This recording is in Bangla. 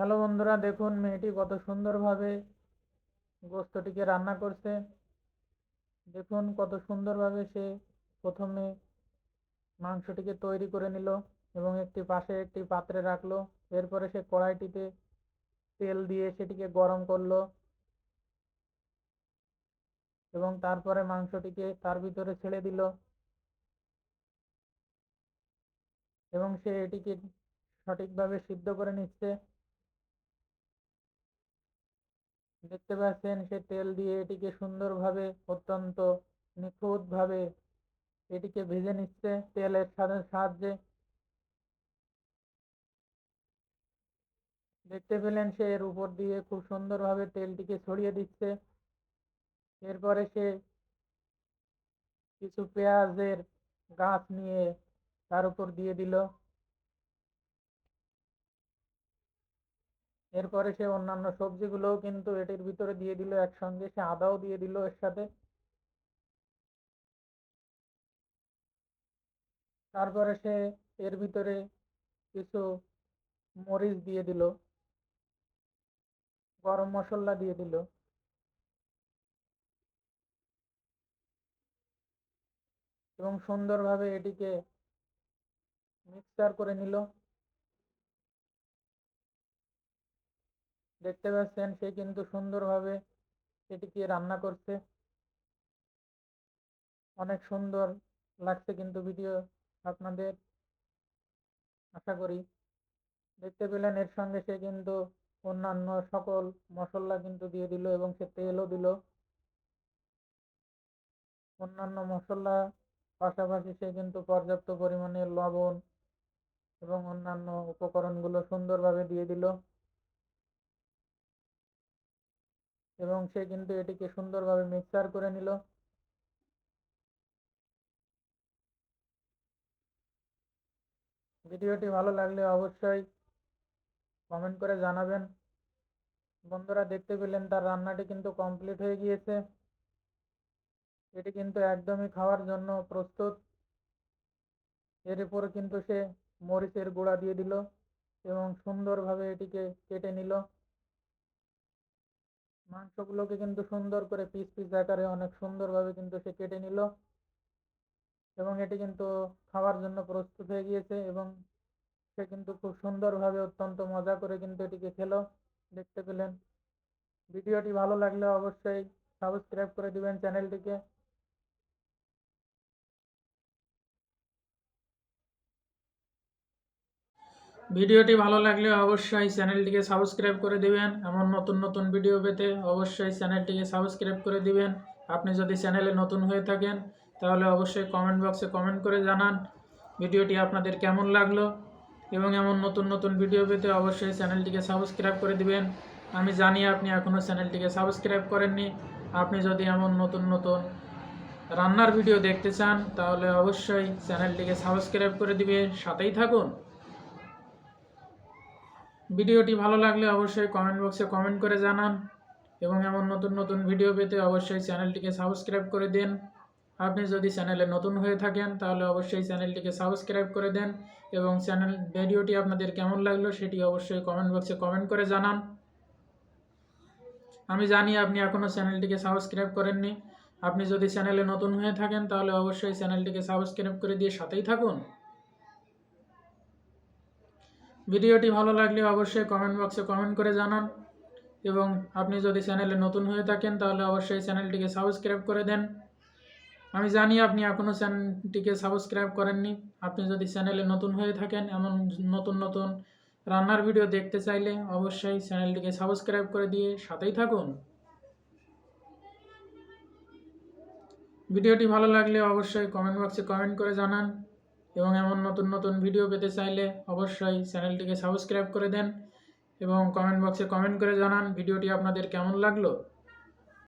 হ্যালো বন্ধুরা, দেখুন মেয়েটি কত সুন্দরভাবে গোস্তটিকে রান্না করছে। দেখুন কত সুন্দরভাবে সে প্রথমে মাংসটিকে তৈরি করে নিল এবং একটি পাত্রে রাখলো। এরপরে সে কড়াইটিতে তেল দিয়ে সেটিকে গরম করলো এবং তারপরে মাংসটিকে তার ভিতরে ছেড়ে দিল এবং সে এটিকে সঠিকভাবে সিদ্ধ করে নিচ্ছে। দেখতে পাচ্ছেন সে তেল দিয়ে এটিকে সুন্দরভাবে অত্যন্ত নিখুঁতভাবে এটিকে ভেজে নিচ্ছে তেলের সাহায্যে। দেখতে পেলেন সে এর উপর দিয়ে খুব সুন্দরভাবে তেলটিকে ছড়িয়ে দিচ্ছে। এরপরে সে কিছু পেঁয়াজের গাছ নিয়ে তার উপর দিয়ে দিল। এরপরে সে অন্যান্য সবজিগুলোও কিন্তু এটির ভিতরে দিয়ে দিল একসঙ্গে, সে আদাও দিয়ে দিল এর সাথে। তারপরে সে এর ভিতরে কিছু মরিচ দিয়ে দিল, গরম মশলা দিয়ে দিল এবং সুন্দরভাবে এটিকে মিক্সচার করে নিল। দেখতে পাচ্ছেন সে কিন্তু সুন্দরভাবে এটিকে রান্না করছে। অনেক সুন্দর লাগছে কিন্তু ভিডিও আপনাদের, আশা করি। দেখতে পেলেন এর সঙ্গে সে কিন্তু অন্যান্য সকল মশলা কিন্তু দিয়ে দিল এবং সে তেলও দিল। অন্যান্য মশলা পাশাপাশি সে কিন্তু পর্যাপ্ত পরিমাণে লবণ এবং অন্যান্য উপকরণগুলো সুন্দরভাবে দিয়ে দিল এবং সে কিন্তু এটিকে সুন্দরভাবে মিক্সচার করে নিল। ভিডিওটি ভালো লাগলে অবশ্যই কমেন্ট করে জানাবেন। বন্ধুরা, দেখতে পেলেন তার রান্নাটি কিন্তু কমপ্লিট হয়ে গিয়েছে। এটি কিন্তু একদমই খাওয়ার জন্য প্রস্তুত। এর উপর কিন্তু সে মরিচের গুঁড়া দিয়ে দিল এবং সুন্দরভাবে এটিকে কেটে নিল। মাংসগুলোকে কিন্তু সুন্দর করে পিস পিস আকারে অনেক সুন্দরভাবে কিন্তু সে কেটে নিল এবং এটি কিন্তু খাওয়ার জন্য প্রস্তুত হয়ে গিয়েছে এবং সে কিন্তু খুব সুন্দরভাবে অত্যন্ত মজা করে কিন্তু এটিকে খেলো। দেখতে পেলেন। ভিডিওটি ভালো লাগলে অবশ্যই সাবস্ক্রাইব করে দিবেন চ্যানেলটিকে। ভিডিওটি ভালো লাগলে অবশ্যই চ্যানেলটিকে সাবস্ক্রাইব করে দিবেন। এমন নতুন নতুন ভিডিও পেতে অবশ্যই চ্যানেলটিকে সাবস্ক্রাইব করে দিবেন। আপনি যদি চ্যানেলে নতুন হয়ে থাকেন তাহলে অবশ্যই কমেন্ট বক্সে কমেন্ট করে জানান ভিডিওটি আপনাদের কেমন লাগলো, এবং এমন নতুন নতুন ভিডিও পেতে অবশ্যই চ্যানেলটিকে সাবস্ক্রাইব করে দিবেন। আমি জানি আপনি এখনও চ্যানেলটিকে সাবস্ক্রাইব করেননি। আপনি যদি এমন নতুন নতুন রান্নার ভিডিও দেখতে চান তাহলে অবশ্যই চ্যানেলটিকে সাবস্ক্রাইব করে দিবেন, সাথেই থাকুন। ভিডিওটি ভালো লাগলে অবশ্যই কমেন্ট বক্সে কমেন্ট করে জানান এবং এমন নতুন নতুন ভিডিও পেতে অবশ্যই চ্যানেলটিকে সাবস্ক্রাইব করে দিন। আপনি যদি চ্যানেলে নতুন হয়ে থাকেন তাহলে অবশ্যই চ্যানেলটিকে সাবস্ক্রাইব করে দেন এবং ভিডিওটি আপনাদের কেমন লাগলো সেটি অবশ্যই কমেন্ট বক্সে কমেন্ট করে জানান। আমি জানি আপনি এখনও চ্যানেলটিকে সাবস্ক্রাইব করেননি। আপনি যদি চ্যানেলে নতুন হয়ে থাকেন তাহলে অবশ্যই চ্যানেলটিকে সাবস্ক্রাইব করে দিয়ে সাথেই থাকুন। ভিডিওটি ভালো লাগলে অবশ্যই কমেন্ট বক্সে কমেন্ট করে জানান এবং আপনি যদি চ্যানেলে নতুন হয়ে থাকেন তাহলে অবশ্যই চ্যানেলটিকে সাবস্ক্রাইব করে দেন। আমি জানি আপনি এখনও চ্যানেলটিকে সাবস্ক্রাইব করেননি। আপনি যদি চ্যানেলে নতুন হয়ে থাকেন, এমন নতুন নতুন রান্নার ভিডিও দেখতে চাইলে অবশ্যই চ্যানেলটিকে সাবস্ক্রাইব করে দিয়ে সাথেই থাকুন। ভিডিওটি ভালো লাগলে অবশ্যই কমেন্ট বক্সে কমেন্ট করে জানান এবং এমন নতুন নতুন ভিডিও পেতে চাইলে অবশ্যই চ্যানেলটিকে সাবস্ক্রাইব করে দেন এবং কমেন্ট বক্সে কমেন্ট করে জানান ভিডিওটি আপনাদের কেমন লাগলো।